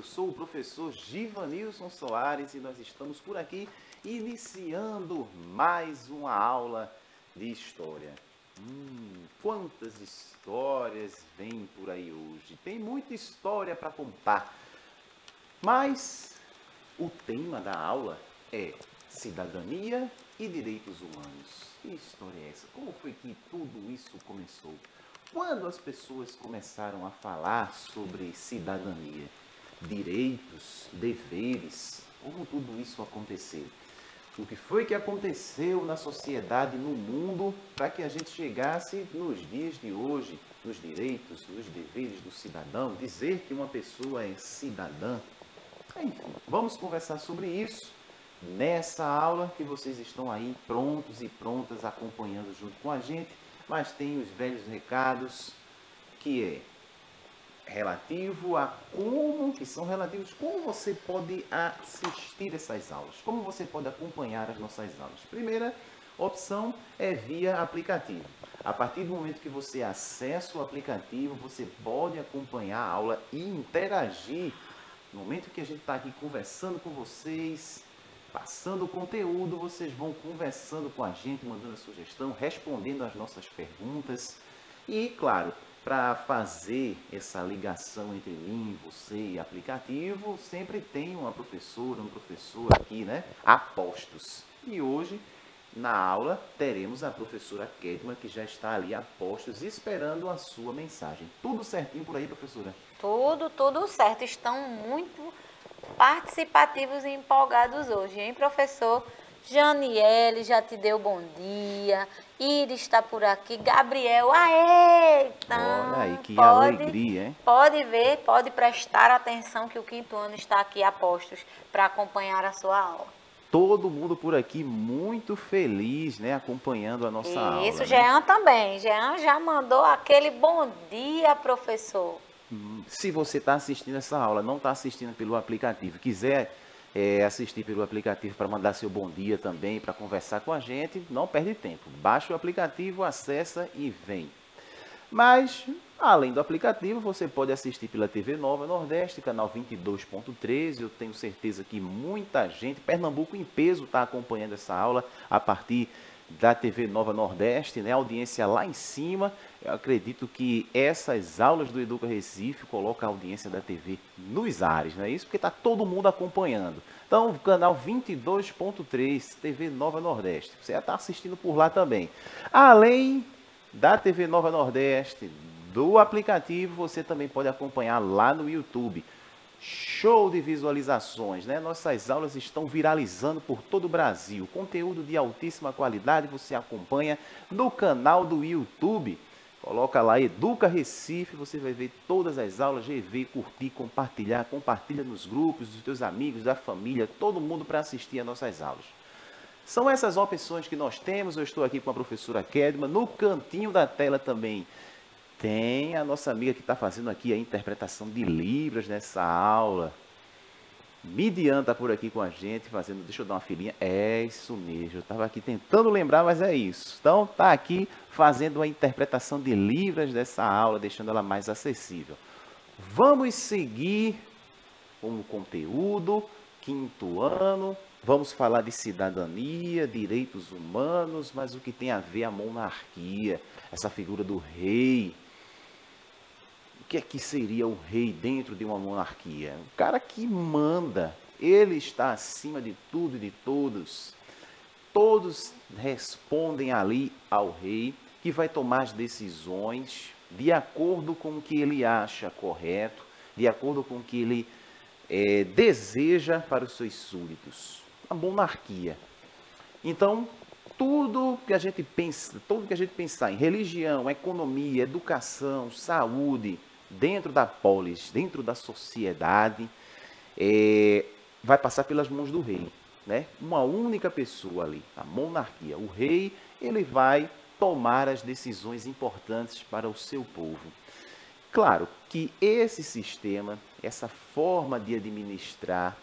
sou o professor Givanilson Soares e nós estamos por aqui iniciando mais uma aula de história. Quantas histórias vêm por aí hoje? Tem muita história para contar, mas o tema da aula é cidadania e direitos humanos. Que história é essa? Como foi que tudo isso começou? Quando as pessoas começaram a falar sobre cidadania, direitos, deveres, como tudo isso aconteceu? O que foi que aconteceu na sociedade, no mundo, para que a gente chegasse nos dias de hoje, nos direitos, nos deveres do cidadão, dizer que uma pessoa é cidadã? Enfim, vamos conversar sobre isso nessa aula que vocês estão aí prontos e prontas acompanhando junto com a gente, mas tem os velhos recados que é relativo a como você pode assistir essas aulas, como você pode acompanhar as nossas aulas. Primeira opção é via aplicativo. A partir do momento que você acessa o aplicativo, você pode acompanhar a aula e interagir. No momento que a gente está aqui conversando com vocês, passando o conteúdo, vocês vão conversando com a gente, mandando a sugestão, respondendo as nossas perguntas. E, claro, para fazer essa ligação entre mim, você e aplicativo, sempre tem uma professora, um professor aqui, né? Apostos. E hoje, na aula, teremos a professora Kedma, que já está ali a postos, esperando a sua mensagem. Tudo certinho por aí, professora? Tudo certo. Estão muito participativos e empolgados hoje, hein, professor? Janiele já te deu bom dia. Iris está por aqui. Gabriel, aê! Então, olha aí, que alegria, hein? Pode ver, pode prestar atenção que o quinto ano está aqui a postos para acompanhar a sua aula. Todo mundo por aqui muito feliz, né, acompanhando a nossa aula. Isso, Jean também. Jean já mandou aquele bom dia, professor. Se você está assistindo essa aula, não está assistindo pelo aplicativo, quiser assistir pelo aplicativo para mandar seu bom dia também, para conversar com a gente, não perde tempo. Baixa o aplicativo, acessa e vem. Mas, além do aplicativo, você pode assistir pela TV Nova Nordeste, canal 22.13. Eu tenho certeza que muita gente, Pernambuco em peso, está acompanhando essa aula a partir da TV Nova Nordeste, né? A audiência lá em cima. Eu acredito que essas aulas do Educa Recife colocam a audiência da TV nos ares, não é isso? Porque está todo mundo acompanhando. Então, canal 22.3, TV Nova Nordeste. Você já está assistindo por lá também. Além da TV Nova Nordeste, do aplicativo, você também pode acompanhar lá no YouTube. Show de visualizações, né? Nossas aulas estão viralizando por todo o Brasil. Conteúdo de altíssima qualidade você acompanha no canal do YouTube. Coloca lá Educa Recife, você vai ver todas as aulas, rever, curtir, compartilhar. Compartilha nos grupos, dos teus amigos, da família, todo mundo para assistir às nossas aulas. São essas opções que nós temos. Eu estou aqui com a professora Kedma. No cantinho da tela também tem a nossa amiga que está fazendo aqui a interpretação de Libras nessa aula. Midian está por aqui com a gente fazendo, deixa eu dar uma filhinha, é isso mesmo, eu estava aqui tentando lembrar, mas é isso. Então, está aqui fazendo a interpretação de Libras dessa aula, deixando ela mais acessível. Vamos seguir com o conteúdo, quinto ano, vamos falar de cidadania, direitos humanos, mas o que tem a ver a monarquia, essa figura do rei. O que é que seria o rei dentro de uma monarquia? O cara que manda, ele está acima de tudo e de todos. Todos respondem ali ao rei, que vai tomar as decisões de acordo com o que ele acha correto, de acordo com o que ele deseja para os seus súditos. A monarquia. Então, tudo que a gente pensar em religião, economia, educação, saúde, dentro da polis, dentro da sociedade, vai passar pelas mãos do rei, né? Uma única pessoa ali, a monarquia. O rei, ele vai tomar as decisões importantes para o seu povo. Claro que esse sistema, essa forma de administrar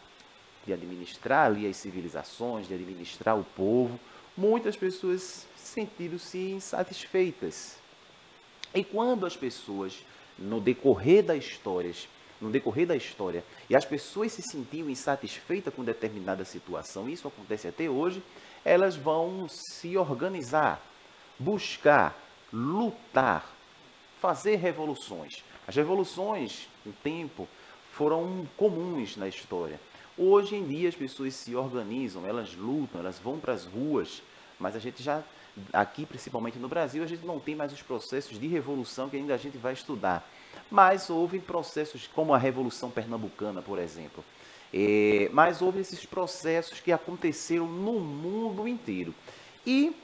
ali as civilizações, de administrar o povo, muitas pessoas sentiram-se insatisfeitas. E quando as pessoas, no decorrer das histórias, no decorrer da história, e as pessoas se sentiam insatisfeitas com determinada situação, isso acontece até hoje, elas vão se organizar, buscar, lutar, fazer revoluções. As revoluções, no tempo, foram comuns na história. Hoje em dia as pessoas se organizam, elas lutam, elas vão para as ruas, mas a gente já, aqui principalmente no Brasil, a gente não tem mais os processos de revolução que ainda a gente vai estudar. Mas houve processos como a Revolução Pernambucana, por exemplo. Mas houve esses processos que aconteceram no mundo inteiro. E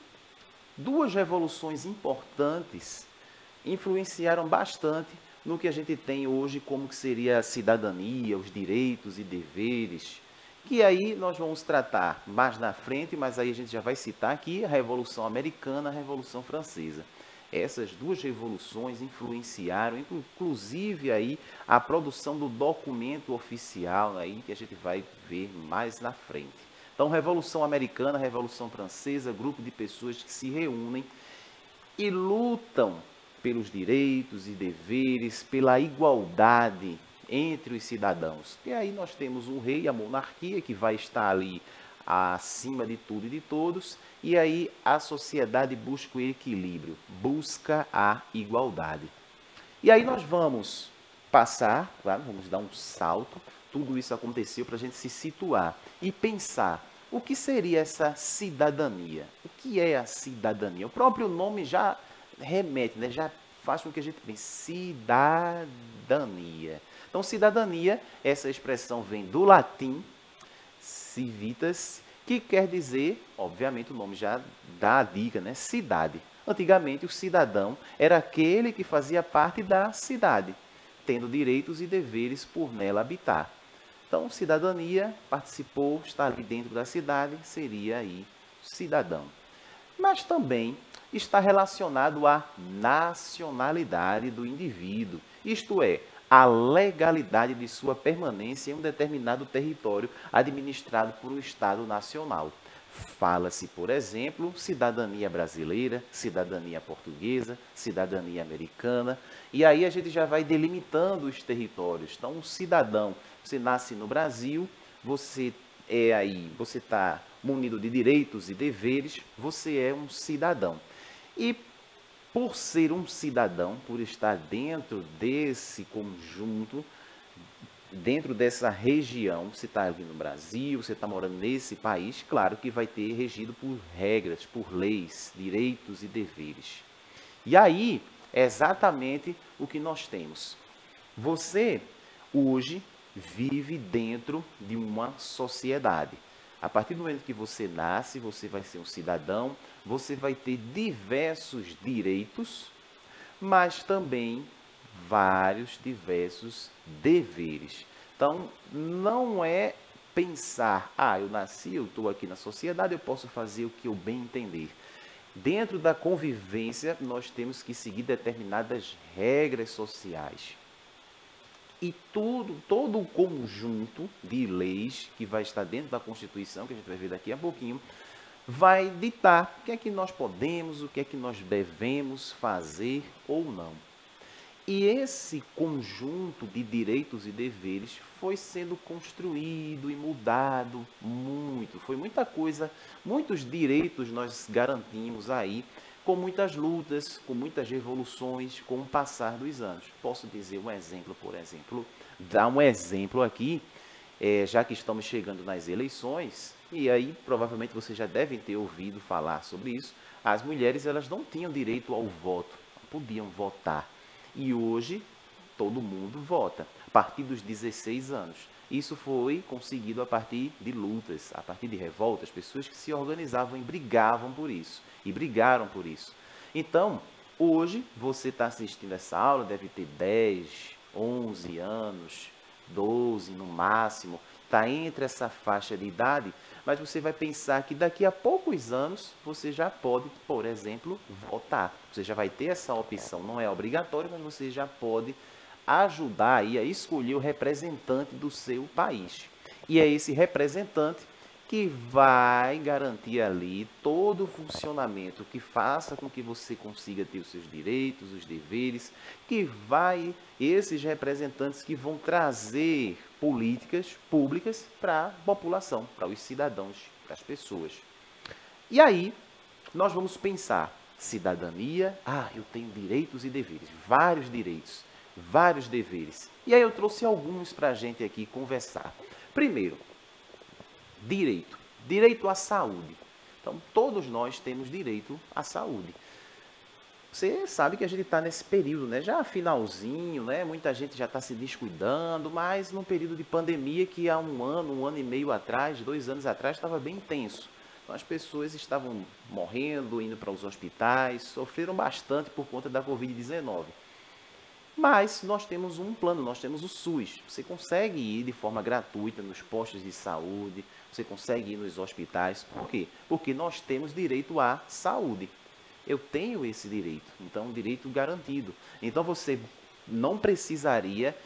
duas revoluções importantes influenciaram bastante no que a gente tem hoje como que seria a cidadania, os direitos e deveres, que aí nós vamos tratar mais na frente, mas aí a gente já vai citar aqui a Revolução Americana, a Revolução Francesa. Essas duas revoluções influenciaram, inclusive aí, a produção do documento oficial, aí, que a gente vai ver mais na frente. Então, Revolução Americana, Revolução Francesa, grupo de pessoas que se reúnem e lutam pelos direitos e deveres, pela igualdade entre os cidadãos. E aí nós temos um rei, a monarquia, que vai estar ali acima de tudo e de todos, e aí a sociedade busca o equilíbrio, busca a igualdade. E aí nós vamos passar, claro, vamos dar um salto, tudo isso aconteceu para a gente se situar e pensar o que seria essa cidadania. O que é a cidadania? O próprio nome já remete, né? Já faz com que a gente pense, cidadania. Então, cidadania, essa expressão vem do latim, civitas, que quer dizer, obviamente o nome já dá a dica, né? Cidade. Antigamente, o cidadão era aquele que fazia parte da cidade, tendo direitos e deveres por nela habitar. Então, cidadania, participou, está ali dentro da cidade, seria aí cidadão. Mas também está relacionado à nacionalidade do indivíduo, isto é, a legalidade de sua permanência em um determinado território administrado por um Estado nacional. Fala-se, por exemplo, cidadania brasileira, cidadania portuguesa, cidadania americana, e aí a gente já vai delimitando os territórios. Então, um cidadão, você nasce no Brasil, você está munido de direitos e deveres, você é um cidadão. E por ser um cidadão, por estar dentro desse conjunto, dentro dessa região, você está ali no Brasil, você está morando nesse país, claro que vai ter regido por regras, por leis, direitos e deveres. E aí, é exatamente o que nós temos. Você, hoje, vive dentro de uma sociedade. A partir do momento que você nasce, você vai ser um cidadão, você vai ter diversos direitos, mas também vários diversos deveres. Então, não é pensar, eu nasci, eu estou aqui na sociedade, eu posso fazer o que eu bem entender. Dentro da convivência, nós temos que seguir determinadas regras sociais. E todo o conjunto de leis que vai estar dentro da Constituição, que a gente vai ver daqui a pouquinho, vai ditar o que é que nós podemos, o que é que nós devemos fazer ou não. E esse conjunto de direitos e deveres foi sendo construído e mudado muito. Foi muita coisa, muitos direitos nós garantimos aí, com muitas lutas, com muitas revoluções, com o passar dos anos. Posso dizer um exemplo, por exemplo, dar um exemplo aqui, já que estamos chegando nas eleições, e aí provavelmente vocês já devem ter ouvido falar sobre isso, as mulheres elas não tinham direito ao voto, não podiam votar. E hoje todo mundo vota, a partir dos 16 anos. Isso foi conseguido a partir de lutas, a partir de revoltas, pessoas que se organizavam e brigavam por isso, e brigaram por isso. Então, hoje, você está assistindo essa aula, deve ter 10, 11 anos, 12 no máximo, está entre essa faixa de idade, mas você vai pensar que daqui a poucos anos você já pode, por exemplo, votar. Você já vai ter essa opção, não é obrigatório, mas você já pode ajudar aí a escolher o representante do seu país. E é esse representante que vai garantir ali todo o funcionamento que faça com que você consiga ter os seus direitos, os deveres, esses representantes que vão trazer políticas públicas para a população, para os cidadãos, para as pessoas. E aí, nós vamos pensar, cidadania, eu tenho direitos e deveres, vários direitos, vários deveres. E aí eu trouxe alguns para a gente aqui conversar. Primeiro, direito. Direito à saúde. Então, todos nós temos direito à saúde. Você sabe que a gente está nesse período, né? Já finalzinho, né? Muita gente já está se descuidando, mas num período de pandemia que há um ano e meio atrás, 2 anos atrás, estava bem intenso. Então, as pessoas estavam morrendo, indo para os hospitais, sofreram bastante por conta da Covid-19. Mas nós temos um plano, nós temos o SUS. Você consegue ir de forma gratuita nos postos de saúde, você consegue ir nos hospitais. Por quê? Porque nós temos direito à saúde. Eu tenho esse direito, então um direito garantido. Então você não precisaria,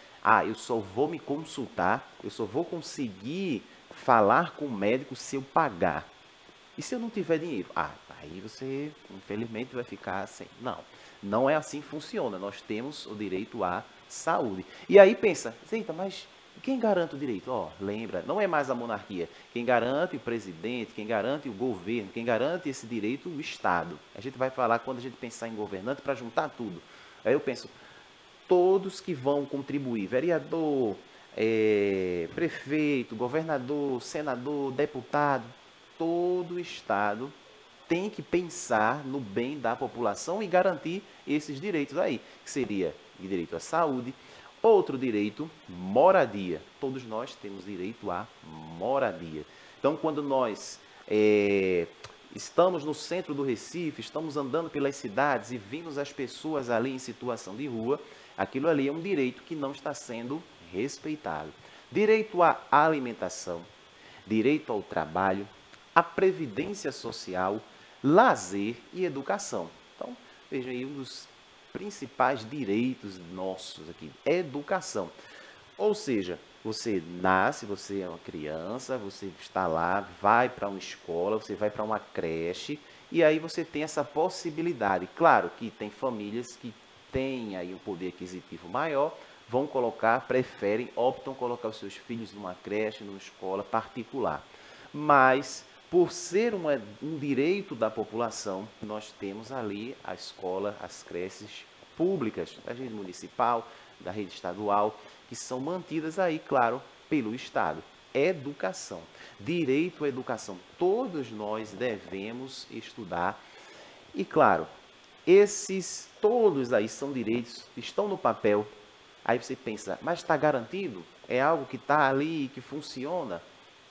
eu só vou me consultar, eu só vou conseguir falar com o médico se eu pagar. E se eu não tiver dinheiro? Aí você, infelizmente, vai ficar sem. Não é assim que funciona. Nós temos o direito à saúde. E aí pensa, eita, mas quem garante o direito? Lembra, não é mais a monarquia. Quem garante o presidente, quem garante o governo, quem garante esse direito, o Estado. A gente vai falar quando a gente pensar em governante para juntar tudo. Aí eu penso, todos que vão contribuir, vereador, prefeito, governador, senador, deputado, todo o Estado tem que pensar no bem da população e garantir esses direitos aí, que seria o direito à saúde, outro direito, moradia. Todos nós temos direito à moradia. Então, quando nós estamos no centro do Recife, estamos andando pelas cidades e vimos as pessoas ali em situação de rua, aquilo ali é um direito que não está sendo respeitado. Direito à alimentação, direito ao trabalho, à previdência social, lazer e educação. Então, veja aí um dos principais direitos nossos aqui, educação. Ou seja, você nasce, você é uma criança, você está lá, vai para uma escola, você vai para uma creche, e aí você tem essa possibilidade. Claro que tem famílias que têm aí um poder aquisitivo maior, vão colocar, preferem, optam colocar os seus filhos numa creche, numa escola particular. Mas, por ser um direito da população, nós temos ali a escola, as creches públicas, da rede municipal, da rede estadual, que são mantidas aí, claro, pelo Estado. Educação, direito à educação. Todos nós devemos estudar. E, claro, esses todos aí são direitos, estão no papel. Aí você pensa, mas está garantido? É algo que está ali, que funciona?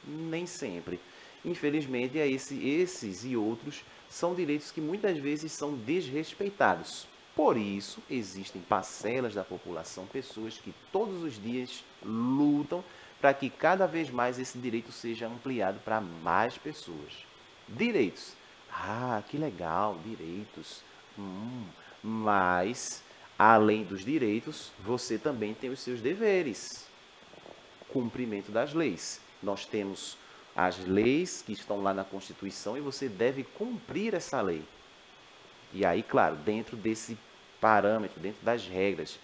Nem sempre. Infelizmente, esses e outros são direitos que muitas vezes são desrespeitados. Por isso, existem parcelas da população, pessoas que todos os dias lutam para que cada vez mais esse direito seja ampliado para mais pessoas. Direitos. Que legal, direitos. Mas, além dos direitos, você também tem os seus deveres. Cumprimento das leis. Nós temos as leis que estão lá na Constituição e você deve cumprir essa lei. E aí, claro, dentro desse parâmetro, dentro das regras.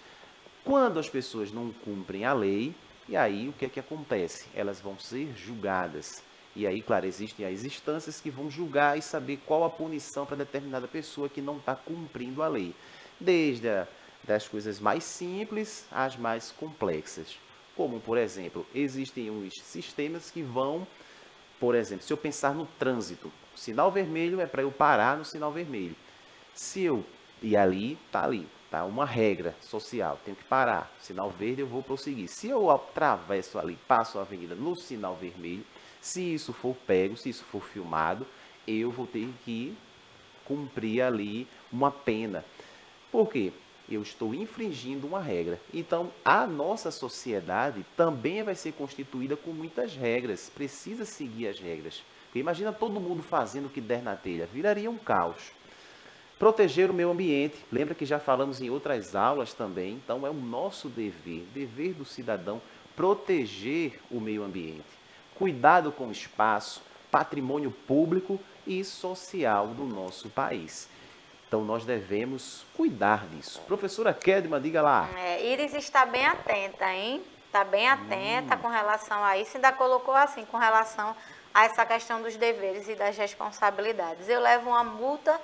Quando as pessoas não cumprem a lei, e aí o que é que acontece? Elas vão ser julgadas. E aí, claro, existem as instâncias que vão julgar e saber qual a punição para determinada pessoa que não está cumprindo a lei. Desde das coisas mais simples às mais complexas. Como, por exemplo, existem os sistemas que vão, por exemplo, se eu pensar no trânsito, o sinal vermelho é para eu parar no sinal vermelho. E ali, tá uma regra social, tenho que parar. Sinal verde eu vou prosseguir. Se eu atravesso ali, passo a avenida no sinal vermelho, se isso for pego, se isso for filmado, eu vou ter que cumprir ali uma pena. Por quê? Eu estou infringindo uma regra. Então, a nossa sociedade também vai ser constituída com muitas regras. Precisa seguir as regras. Porque imagina todo mundo fazendo o que der na telha. Viraria um caos. Proteger o meio ambiente. Lembra que já falamos em outras aulas também. Então, é o nosso dever do cidadão, proteger o meio ambiente. Cuidado com o espaço, patrimônio público e social do nosso país. Então, nós devemos cuidar disso. Professora Kedma, diga lá. Iris está bem atenta, hein? Está bem atenta com relação a isso. Ainda colocou assim, com relação a essa questão dos deveres e das responsabilidades. Eu levo uma multa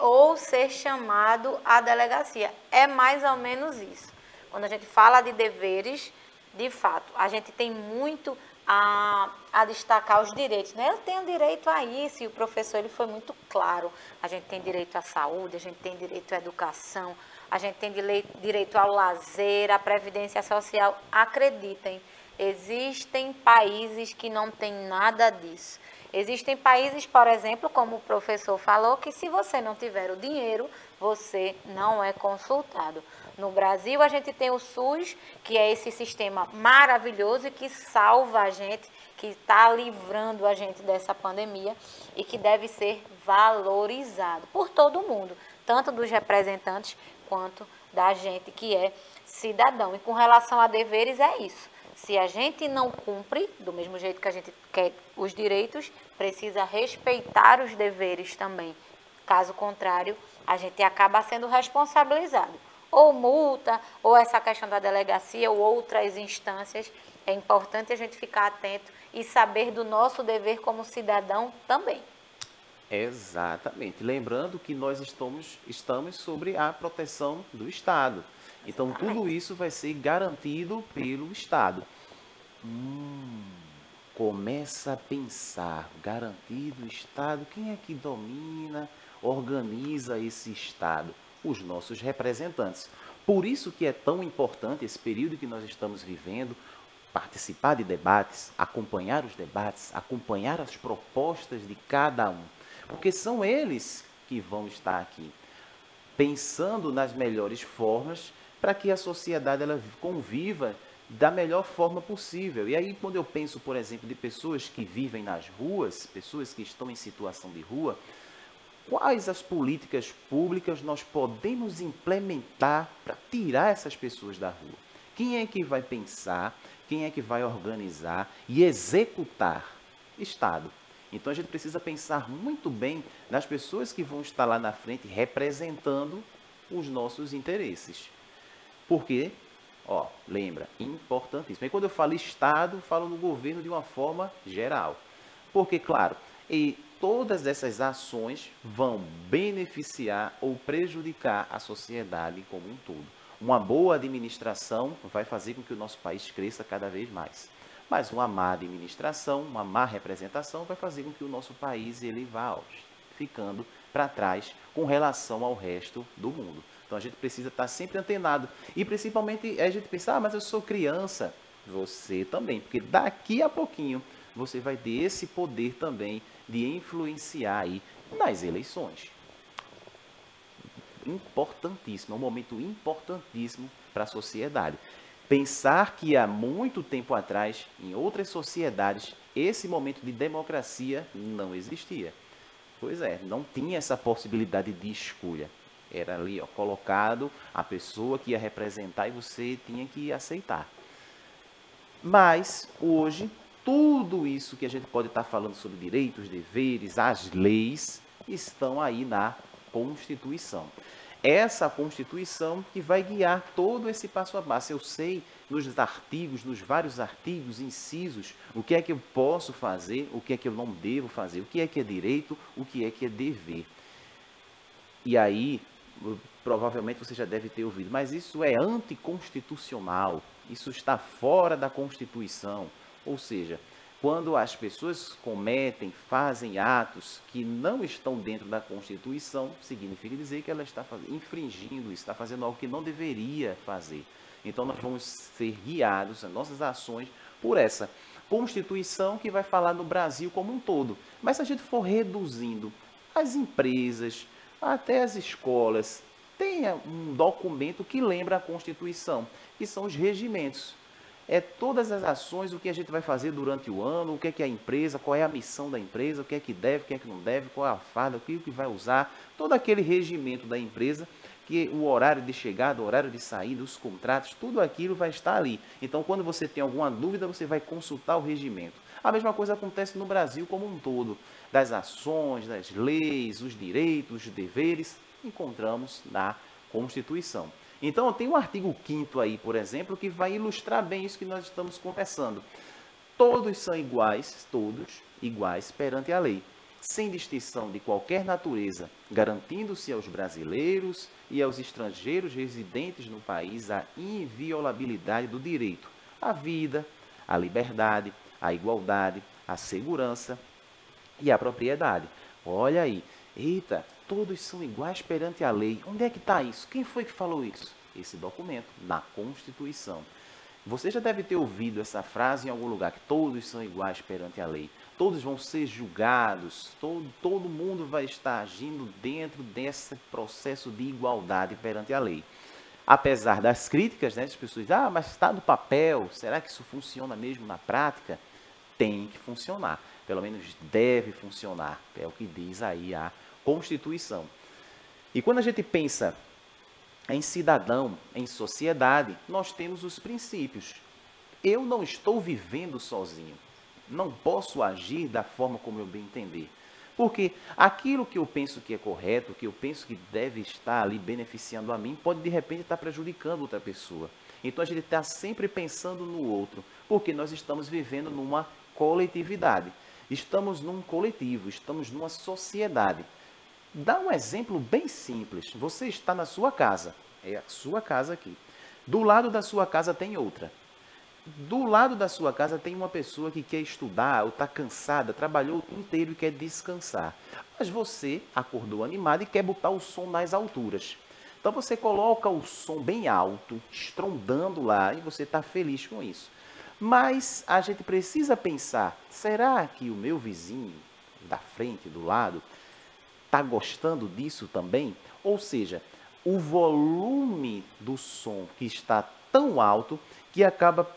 ou ser chamado à delegacia. É mais ou menos isso. Quando a gente fala de deveres, de fato, a gente tem muito a destacar os direitos, né? Eu tenho direito a isso, e o professor ele foi muito claro. A gente tem direito à saúde, a gente tem direito à educação, a gente tem direito ao lazer, à previdência social. Acreditem, existem países que não têm nada disso. Existem países, por exemplo, como o professor falou, que se você não tiver o dinheiro, você não é consultado. No Brasil, a gente tem o SUS, que é esse sistema maravilhoso e que salva a gente, que está livrando a gente dessa pandemia e que deve ser valorizado por todo mundo, tanto dos representantes quanto da gente que é cidadão. E com relação a deveres, é isso. Se a gente não cumpre, do mesmo jeito que a gente quer os direitos, precisa respeitar os deveres também. Caso contrário, a gente acaba sendo responsabilizado. Ou multa, ou essa questão da delegacia, ou outras instâncias. É importante a gente ficar atento e saber do nosso dever como cidadão também. Exatamente. Lembrando que nós estamos sobre a proteção do Estado. Então, tudo isso vai ser garantido pelo Estado. Começa a pensar, garantido o Estado, quem é que domina, organiza esse Estado? Os nossos representantes. Por isso que é tão importante esse período que nós estamos vivendo, participar de debates, acompanhar os debates, acompanhar as propostas de cada um, porque são eles que vão estar aqui, pensando nas melhores formas para que a sociedade ela conviva da melhor forma possível. E aí, quando eu penso, por exemplo, de pessoas que vivem nas ruas, pessoas que estão em situação de rua, quais as políticas públicas nós podemos implementar para tirar essas pessoas da rua? Quem é que vai pensar, quem é que vai organizar e executar? Estado. Então, a gente precisa pensar muito bem nas pessoas que vão estar lá na frente representando os nossos interesses. Porque, lembra, importantíssimo. E quando eu falo Estado, falo no governo de uma forma geral. Porque, claro, todas essas ações vão beneficiar ou prejudicar a sociedade como um todo. Uma boa administração vai fazer com que o nosso país cresça cada vez mais. Mas uma má administração, uma má representação vai fazer com que o nosso país ele vá ficando para trás com relação ao resto do mundo. Então a gente precisa estar sempre antenado. E principalmente a gente pensar, mas eu sou criança. Você também, porque daqui a pouquinho você vai ter esse poder também de influenciar aí nas eleições. Importantíssimo, é um momento importantíssimo para a sociedade. Pensar que há muito tempo atrás, em outras sociedades, esse momento de democracia não existia. Pois é, não tinha essa possibilidade de escolha. Era ali colocado a pessoa que ia representar e você tinha que aceitar. Mas, hoje, tudo isso que a gente pode estar falando sobre direitos, deveres, as leis, estão aí na Constituição. Essa Constituição que vai guiar todo esse passo a passo. Eu sei nos artigos, nos vários artigos, incisos, o que é que eu posso fazer, o que é que eu não devo fazer, o que é direito, o que é dever. E aí, provavelmente você já deve ter ouvido, mas isso é anticonstitucional, isso está fora da Constituição. Ou seja, quando as pessoas cometem, fazem atos que não estão dentro da Constituição, significa dizer que ela está infringindo, está fazendo algo que não deveria fazer. Então, nós vamos ser guiados, as nossas ações, por essa Constituição que vai falar no Brasil como um todo. Mas se a gente for reduzindo, as empresas, até as escolas, tenha um documento que lembra a Constituição, que são os regimentos. Todas as ações, o que a gente vai fazer durante o ano, o que é a empresa, qual é a missão da empresa, o que é que deve, o que é que não deve, qual é a farda, o que vai usar, todo aquele regimento da empresa, que o horário de chegada, o horário de saída, os contratos, tudo aquilo vai estar ali. Então, quando você tem alguma dúvida, você vai consultar o regimento. A mesma coisa acontece no Brasil como um todo. Das ações, das leis, os direitos, os deveres, encontramos na Constituição. Então, tem um artigo 5º aí, por exemplo, que vai ilustrar bem isso que nós estamos conversando. Todos são iguais, todos iguais perante a lei, sem distinção de qualquer natureza, garantindo-se aos brasileiros e aos estrangeiros residentes no país a inviolabilidade do direito à vida, à liberdade, à igualdade, à segurança e à propriedade. Olha aí, eita, todos são iguais perante a lei. Onde é que está isso? Quem foi que falou isso? Esse documento, na Constituição. Você já deve ter ouvido essa frase em algum lugar, que todos são iguais perante a lei. Todos vão ser julgados, todo mundo vai estar agindo dentro desse processo de igualdade perante a lei. Apesar das críticas, né, as pessoas dizem, mas está no papel, será que isso funciona mesmo na prática? Tem que funcionar, pelo menos deve funcionar, é o que diz aí a Constituição. E quando a gente pensa em cidadão, em sociedade, nós temos os princípios. Eu não estou vivendo sozinho. Não posso agir da forma como eu bem entender. Porque aquilo que eu penso que é correto, que eu penso que deve estar ali beneficiando a mim, pode de repente estar prejudicando outra pessoa. Então a gente está sempre pensando no outro, porque nós estamos vivendo numa coletividade. Estamos num coletivo, estamos numa sociedade. Dá um exemplo bem simples. Você está na sua casa, é a sua casa aqui. Do lado da sua casa tem outra. Do lado da sua casa tem uma pessoa que quer estudar ou está cansada, trabalhou o dia inteiro e quer descansar. Mas você acordou animado e quer botar o som nas alturas. Então você coloca o som bem alto, estrondando lá, e você está feliz com isso. Mas a gente precisa pensar, será que o meu vizinho da frente, do lado, está gostando disso também? Ou seja, o volume do som que está tão alto que acaba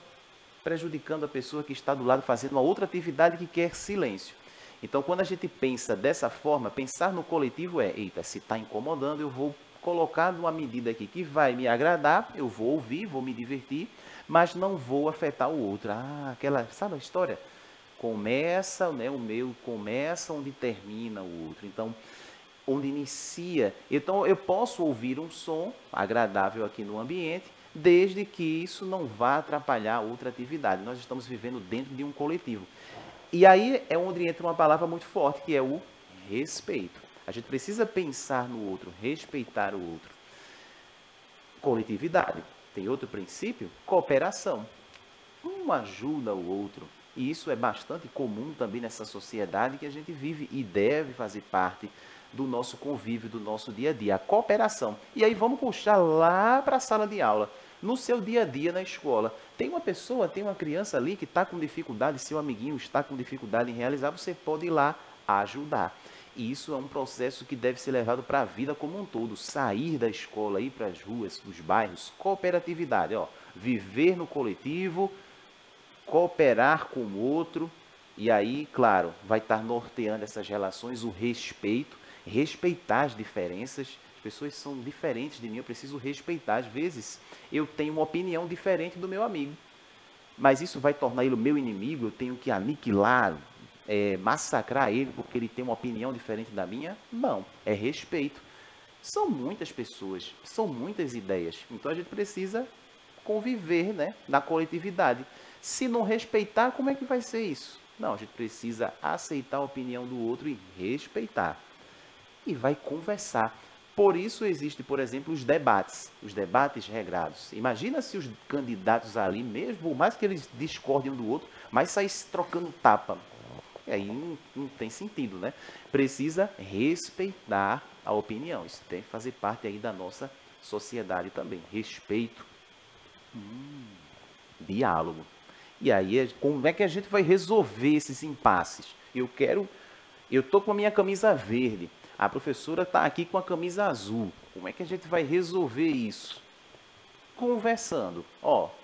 prejudicando a pessoa que está do lado fazendo uma outra atividade que quer silêncio. Então, quando a gente pensa dessa forma, pensar no coletivo é, eita, se está incomodando, eu vou colocar numa medida aqui que vai me agradar, eu vou ouvir, vou me divertir, mas não vou afetar o outro. Sabe a história? Começa, né, o meu começa onde termina o outro. Então, onde inicia. Então, eu posso ouvir um som agradável aqui no ambiente, desde que isso não vá atrapalhar outra atividade. Nós estamos vivendo dentro de um coletivo. E aí é onde entra uma palavra muito forte, que é o respeito. A gente precisa pensar no outro, respeitar o outro. Coletividade. Tem outro princípio? Cooperação. Um ajuda o outro. E isso é bastante comum também nessa sociedade que a gente vive e deve fazer parte do nosso convívio, do nosso dia a dia, a cooperação. E aí vamos puxar lá para a sala de aula, no seu dia a dia na escola. Tem uma pessoa, tem uma criança ali que está com dificuldade, seu amiguinho está com dificuldade em realizar, você pode ir lá ajudar. E isso é um processo que deve ser levado para a vida como um todo, sair da escola, ir para as ruas, os bairros, cooperatividade, viver no coletivo, cooperar com o outro, e aí, claro, vai estar norteando essas relações o respeito, respeitar as diferenças. As pessoas são diferentes de mim, eu preciso respeitar. Às vezes, eu tenho uma opinião diferente do meu amigo, mas isso vai tornar ele o meu inimigo, eu tenho que aniquilar, massacrar ele porque ele tem uma opinião diferente da minha? Não, é respeito. São muitas pessoas, são muitas ideias, então a gente precisa conviver, né, na coletividade. Se não respeitar, como é que vai ser isso? Não, a gente precisa aceitar a opinião do outro e respeitar. E vai conversar. Por isso existe, por exemplo, os debates regrados. Imagina se os candidatos ali, mesmo, por mais que eles discordem um do outro, mas saíssem trocando tapa. Aí não tem sentido, né? Precisa respeitar a opinião. Isso tem que fazer parte aí da nossa sociedade também. Respeito. Diálogo. E aí, como é que a gente vai resolver esses impasses? Eu estou com a minha camisa verde, a professora está aqui com a camisa azul. Como é que a gente vai resolver isso? Conversando.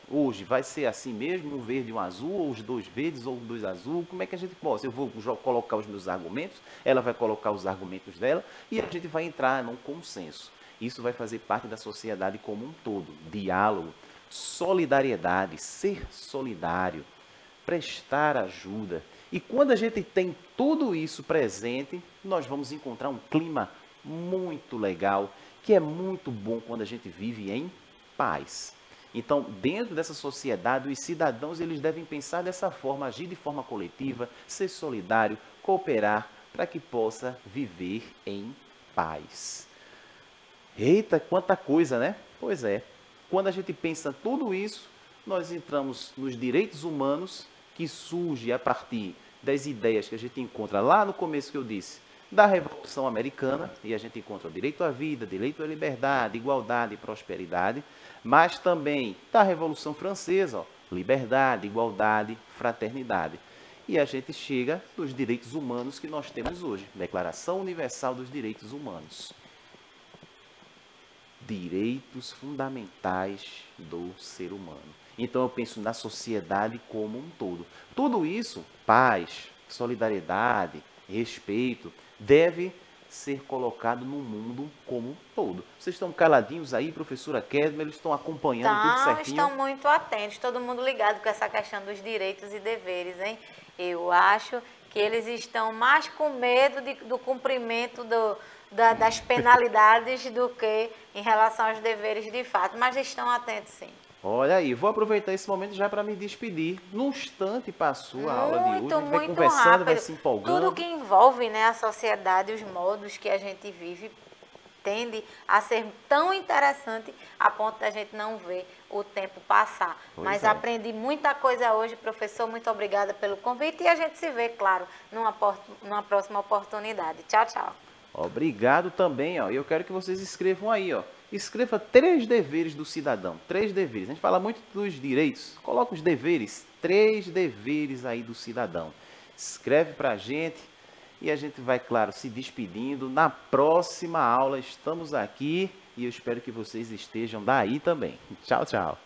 Hoje vai ser assim mesmo, um verde e um azul, ou os dois verdes ou os dois azuis. Como é que a gente pode? Eu vou colocar os meus argumentos, ela vai colocar os argumentos dela e a gente vai entrar num consenso. Isso vai fazer parte da sociedade como um todo. Diálogo. Solidariedade, ser solidário, prestar ajuda. E quando a gente tem tudo isso presente, nós vamos encontrar um clima muito legal, que é muito bom quando a gente vive em paz. Então, dentro dessa sociedade, os cidadãos eles devem pensar dessa forma, agir de forma coletiva, ser solidário, cooperar, para que possa viver em paz. Eita, quanta coisa, né? Pois é. Quando a gente pensa tudo isso, nós entramos nos direitos humanos, que surge a partir das ideias que a gente encontra lá no começo que eu disse, da Revolução Americana, e a gente encontra o direito à vida, direito à liberdade, igualdade e prosperidade, mas também da Revolução Francesa, ó, liberdade, igualdade, fraternidade. E a gente chega nos direitos humanos que nós temos hoje, Declaração Universal dos Direitos Humanos. Direitos fundamentais do ser humano. Então eu penso na sociedade como um todo. Tudo isso, paz, solidariedade, respeito, deve ser colocado no mundo como um todo. Vocês estão caladinhos aí, professora Kedma, eles estão acompanhando tudo certinho? Estão muito atentos, todo mundo ligado com essa questão dos direitos e deveres, hein? Eu acho que eles estão mais com medo do cumprimento das penalidades do que em relação aos deveres de fato, mas estão atentos sim. Olha aí, vou aproveitar esse momento já para me despedir. Num instante passou a aula de hoje, a gente vai conversando, rápido. vai se empolgando. Tudo que envolve, né, a sociedade, os modos que a gente vive, tende a ser tão interessante a ponto da gente não ver o tempo passar. Mas aprendi muita coisa hoje, professor, muito obrigada pelo convite e a gente se vê, claro, numa próxima oportunidade. Tchau, tchau. Obrigado também, ó. Eu quero que vocês escrevam aí, ó. Escreva 3 deveres do cidadão. 3 deveres. A gente fala muito dos direitos. Coloca os deveres. 3 deveres aí do cidadão. Escreve pra gente e a gente vai, claro, se despedindo. Na próxima aula estamos aqui e eu espero que vocês estejam daí também. Tchau, tchau.